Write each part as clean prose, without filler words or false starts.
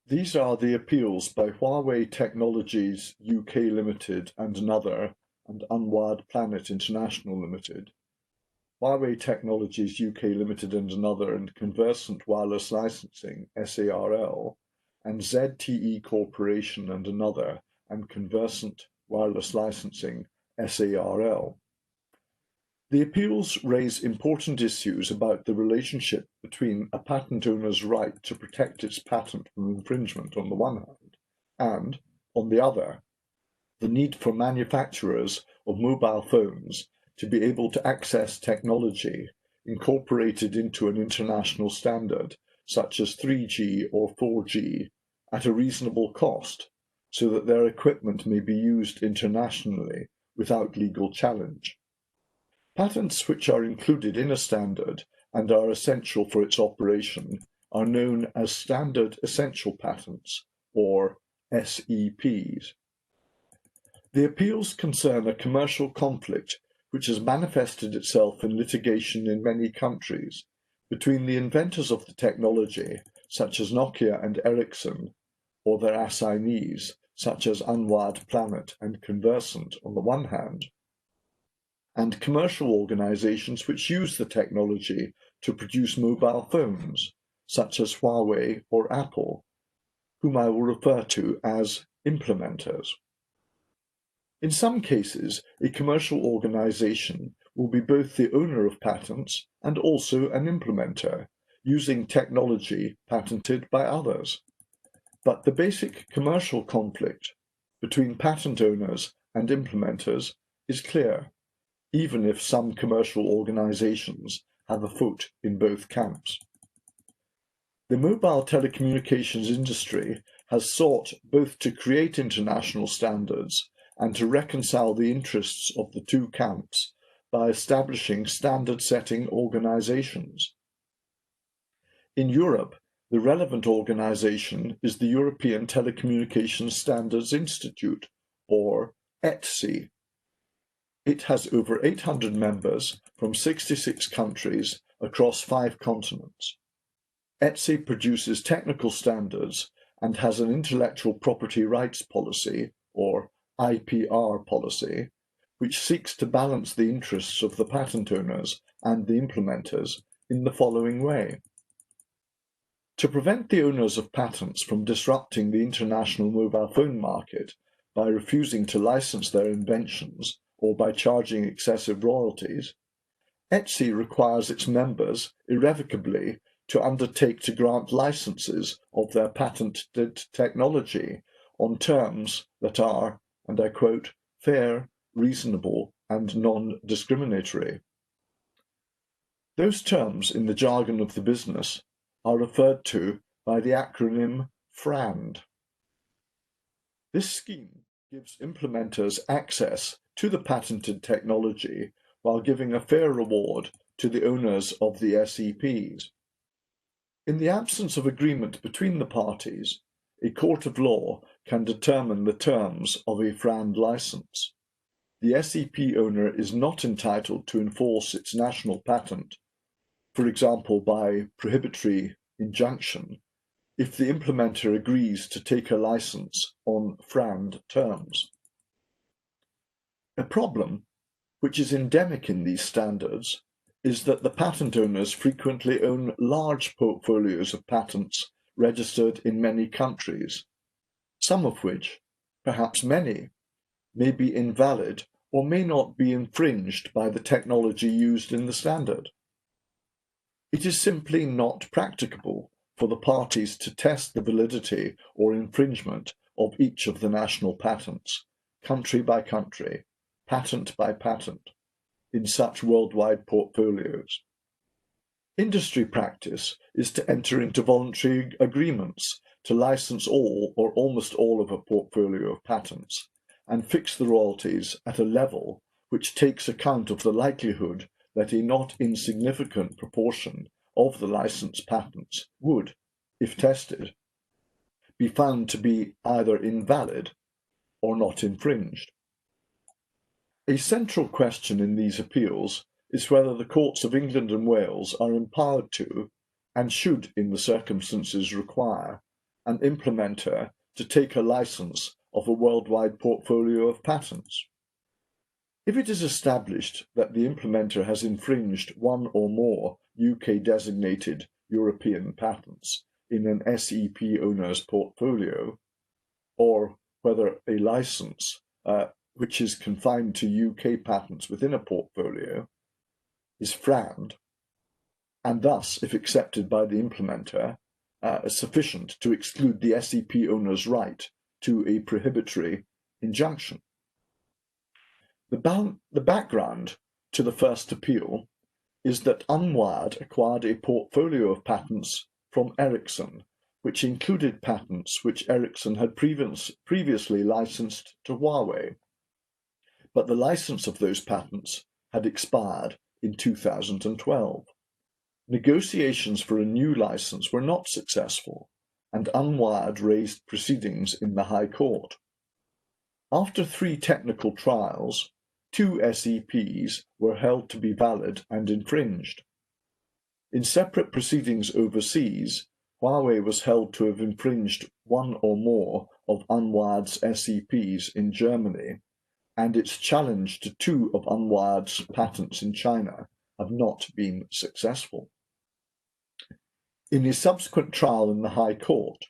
These are the appeals by Huawei Technologies UK Ltd and another, and Unwired Planet International Ltd. Huawei Technologies UK Ltd and another, and Conversant Wireless Licensing SARL, and ZTE Corporation and another, and Conversant Wireless Licensing SARL. The appeals raise important issues about the relationship between a patent owner's right to protect its patent from infringement on the one hand, and, on the other, the need for manufacturers of mobile phones to be able to access technology incorporated into an international standard, such as 3G or 4G, at a reasonable cost, so that their equipment may be used internationally without legal challenge. Patents which are included in a standard and are essential for its operation are known as Standard Essential Patents, or SEPs. The appeals concern a commercial conflict which has manifested itself in litigation in many countries between the inventors of the technology, such as Nokia and Ericsson, or their assignees, such as Unwired Planet and Conversant on the one hand, and commercial organizations which use the technology to produce mobile phones, such as Huawei or Apple, whom I will refer to as implementers. In some cases, a commercial organization will be both the owner of patents and also an implementer, using technology patented by others. But the basic commercial conflict between patent owners and implementers is clear, even if some commercial organizations have a foot in both camps. The mobile telecommunications industry has sought both to create international standards and to reconcile the interests of the two camps by establishing standard-setting organizations. In Europe, the relevant organization is the European Telecommunications Standards Institute, or ETSI. It has over 800 members from 66 countries across 5 continents. ETSI produces technical standards and has an intellectual property rights policy, or IPR policy, which seeks to balance the interests of the patent owners and the implementers in the following way. To prevent the owners of patents from disrupting the international mobile phone market by refusing to license their inventions or by charging excessive royalties, ETSI requires its members irrevocably to undertake to grant licenses of their patented technology on terms that are, and I quote, fair, reasonable, and non-discriminatory. Those terms in the jargon of the business are referred to by the acronym FRAND. This scheme gives implementers access to the patented technology while giving a fair reward to the owners of the SEPs. In the absence of agreement between the parties, a court of law can determine the terms of a FRAND license. The SEP owner is not entitled to enforce its national patent, for example by prohibitory injunction, if the implementer agrees to take a license on FRAND terms. A problem, which is endemic in these standards, is that the patent owners frequently own large portfolios of patents registered in many countries, some of which, perhaps many, may be invalid or may not be infringed by the technology used in the standard. It is simply not practicable for the parties to test the validity or infringement of each of the national patents, country by country, patent by patent, in such worldwide portfolios. Industry practice is to enter into voluntary agreements to license all or almost all of a portfolio of patents and fix the royalties at a level which takes account of the likelihood that a not insignificant proportion of the licensed patents would, if tested, be found to be either invalid or not infringed. A central question in these appeals is whether the courts of England and Wales are empowered to, and should in the circumstances require, an implementer to take a license of a worldwide portfolio of patents. If it is established that the implementer has infringed one or more UK-designated European patents in an SEP owner's portfolio, or whether a license which is confined to UK patents within a portfolio is FRAND, and thus, if accepted by the implementer, is sufficient to exclude the SEP owner's right to a prohibitory injunction. The background to the first appeal is that Unwired acquired a portfolio of patents from Ericsson, which included patents which Ericsson had previously licensed to Huawei. But the license of those patents had expired in 2012. Negotiations for a new license were not successful, and Unwired raised proceedings in the High Court. After 3 technical trials, 2 SEPs were held to be valid and infringed. In separate proceedings overseas, Huawei was held to have infringed one or more of Unwired's SEPs in Germany, and its challenge to 2 of Unwired's patents in China have not been successful. In a subsequent trial in the High Court,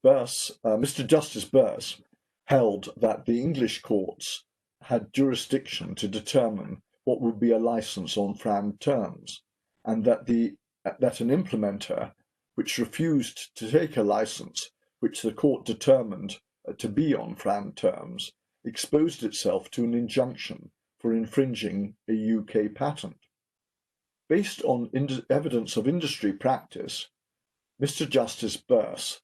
Mr. Justice Burse held that the English courts had jurisdiction to determine what would be a license on FRAND terms, and that an implementer which refused to take a license which the court determined to be on FRAND terms exposed itself to an injunction for infringing a UK patent. Based on evidence of industry practice, Mr. Justice Burse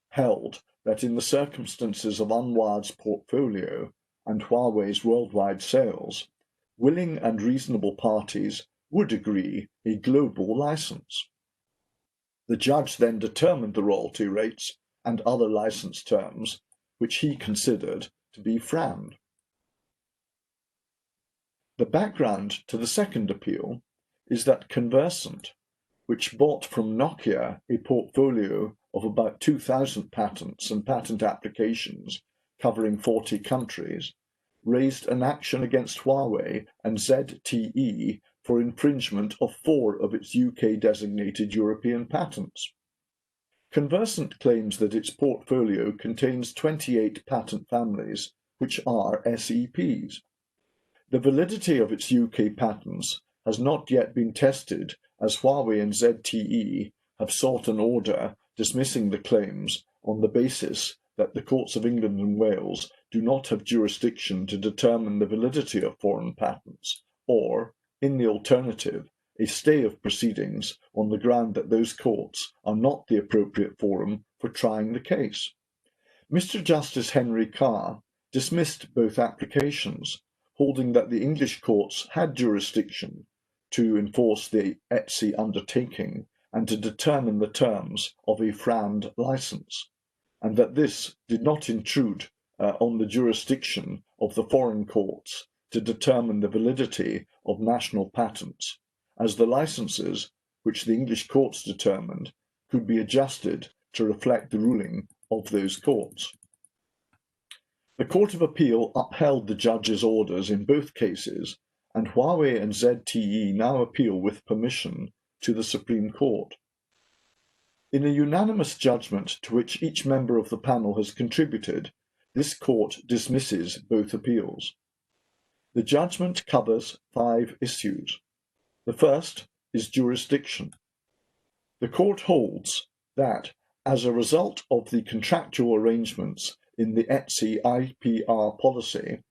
held that in the circumstances of Unwired's portfolio and Huawei's worldwide sales, willing and reasonable parties would agree a global license. The judge then determined the royalty rates and other license terms, which he considered to be FRAND. The background to the second appeal is that Conversant, which bought from Nokia a portfolio of about 2,000 patents and patent applications covering 40 countries, raised an action against Huawei and ZTE for infringement of 4 of its UK-designated European patents. Conversant claims that its portfolio contains 28 patent families, which are SEPs. The validity of its UK patents has not yet been tested, as Huawei and ZTE have sought an order dismissing the claims on the basis that the courts of England and Wales do not have jurisdiction to determine the validity of foreign patents, or, in the alternative, a stay of proceedings on the ground that those courts are not the appropriate forum for trying the case. Mr. Justice Henry Carr dismissed both applications, holding that the English courts had jurisdiction to enforce the EWCA undertaking and to determine the terms of a FRAND license, and that this did not intrude on the jurisdiction of the foreign courts to determine the validity of national patents, as the licenses, which the English courts determined, could be adjusted to reflect the ruling of those courts. The Court of Appeal upheld the judge's orders in both cases, and Huawei and ZTE now appeal with permission to the Supreme Court. In a unanimous judgment to which each member of the panel has contributed, this court dismisses both appeals. The judgment covers 5 issues. The first is jurisdiction. The court holds that, as a result of the contractual arrangements in the EWCA IPR policy,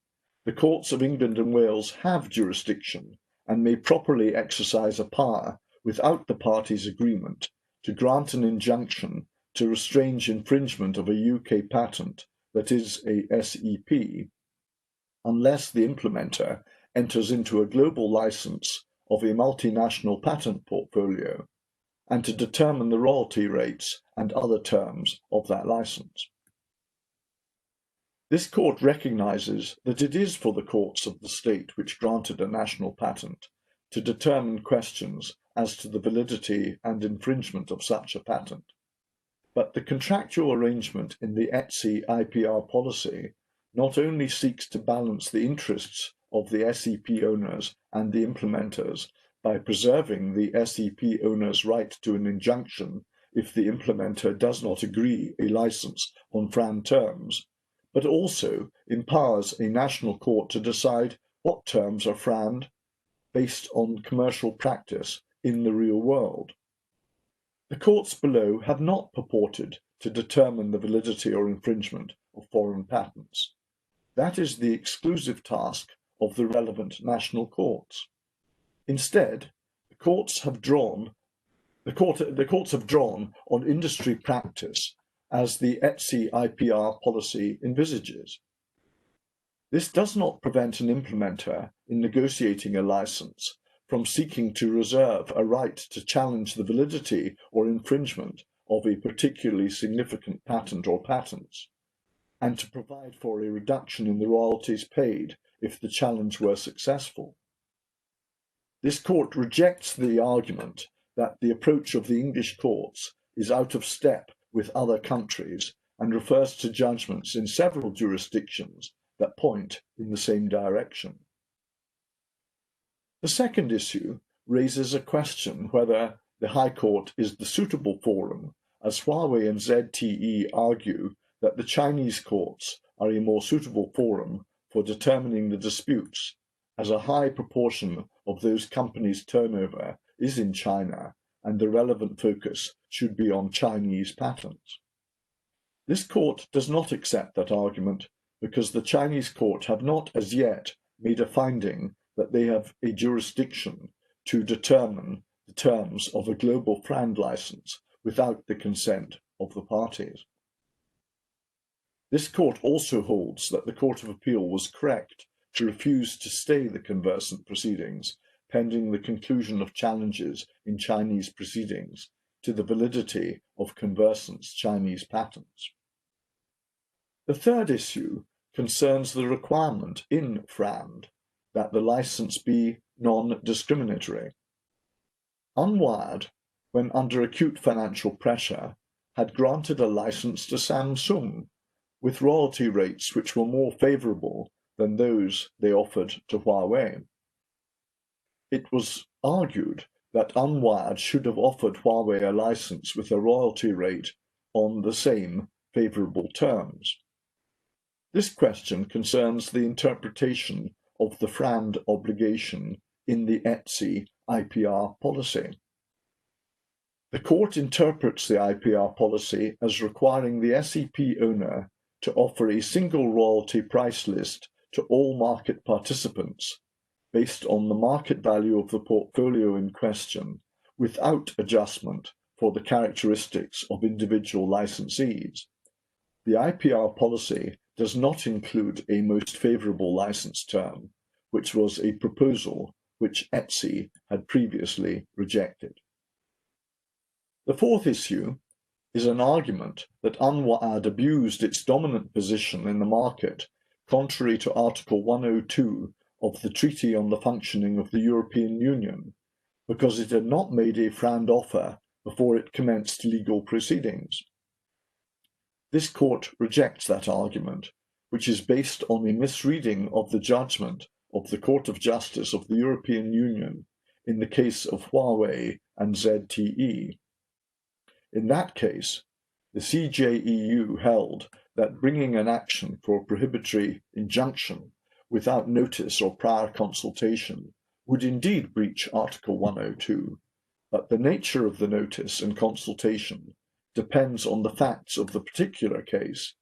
the courts of England and Wales have jurisdiction and may properly exercise a power without the parties' agreement to grant an injunction to restrain infringement of a UK patent that is a SEP, unless the implementer enters into a global license of a multinational patent portfolio, and to determine the royalty rates and other terms of that license. This court recognises that it is for the courts of the state which granted a national patent to determine questions as to the validity and infringement of such a patent. but the contractual arrangement in the ETSI IPR policy not only seeks to balance the interests of the SEP owners and the implementers by preserving the SEP owner's right to an injunction if the implementer does not agree a license on FRAND terms, but also empowers a national court to decide what terms are FRAND based on commercial practice in the real world. The courts below have not purported to determine the validity or infringement of foreign patents. That is the exclusive task of the relevant national courts. Instead, the courts have drawn on industry practice as the ETSI IPR policy envisages. This does not prevent an implementer in negotiating a license from seeking to reserve a right to challenge the validity or infringement of a particularly significant patent or patents, and to provide for a reduction in the royalties paid if the challenge were successful. This court rejects the argument that the approach of the English courts is out of step with other countries and refers to judgments in several jurisdictions that point in the same direction. The second issue raises a question whether the High Court is the suitable forum, as Huawei and ZTE argue that the Chinese courts are a more suitable forum for determining the disputes, as a high proportion of those companies' turnover is in China and the relevant focus should be on Chinese patents. This court does not accept that argument because the Chinese court have not as yet made a finding that they have a jurisdiction to determine the terms of a global FRAND license without the consent of the parties. This court also holds that the Court of Appeal was correct to refuse to stay the Conversant proceedings pending the conclusion of challenges in Chinese proceedings to the validity of Conversant's Chinese patents. The third issue concerns the requirement in FRAND that the license be non-discriminatory. Unwired, when under acute financial pressure, had granted a license to Samsung with royalty rates which were more favourable than those they offered to Huawei. It was argued that Unwired should have offered Huawei a license with a royalty rate on the same favourable terms. This question concerns the interpretation of the FRAND obligation in the ETSI IPR policy. The court interprets the IPR policy as requiring the SEP owner to offer a single royalty price list to all market participants based on the market value of the portfolio in question, without adjustment for the characteristics of individual licensees. The IPR policy does not include a most favourable license term, which was a proposal which ETSI had previously rejected. The fourth issue is an argument that Unwired abused its dominant position in the market, contrary to Article 102 of the Treaty on the Functioning of the European Union, because it had not made a FRAND offer before it commenced legal proceedings. This court rejects that argument, which is based on a misreading of the judgment of the Court of Justice of the European Union in the case of Huawei and ZTE. In that case, the CJEU held that bringing an action for a prohibitory injunction without notice or prior consultation would indeed breach Article 102, but the nature of the notice and consultation depends on the facts of the particular case,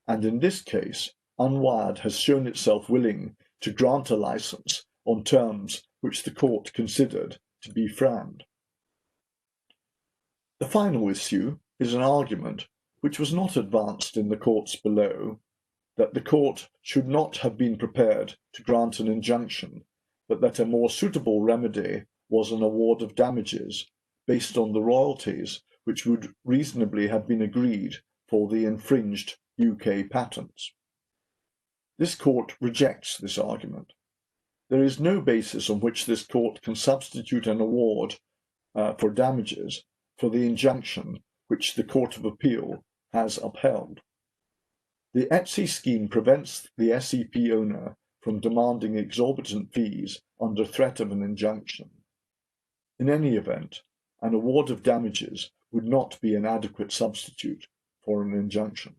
and in this case, Unwired has shown itself willing to grant a license on terms which the court considered to be FRAND. The final issue is an argument which was not advanced in the courts below, that the court should not have been prepared to grant an injunction, but that a more suitable remedy was an award of damages based on the royalties which would reasonably have been agreed for the infringed UK patents. This court rejects this argument. There is no basis on which this court can substitute an award for damages for the injunction which the Court of Appeal has upheld. The EWCA scheme prevents the SEP owner from demanding exorbitant fees under threat of an injunction. In any event, an award of damages would not be an adequate substitute for an injunction.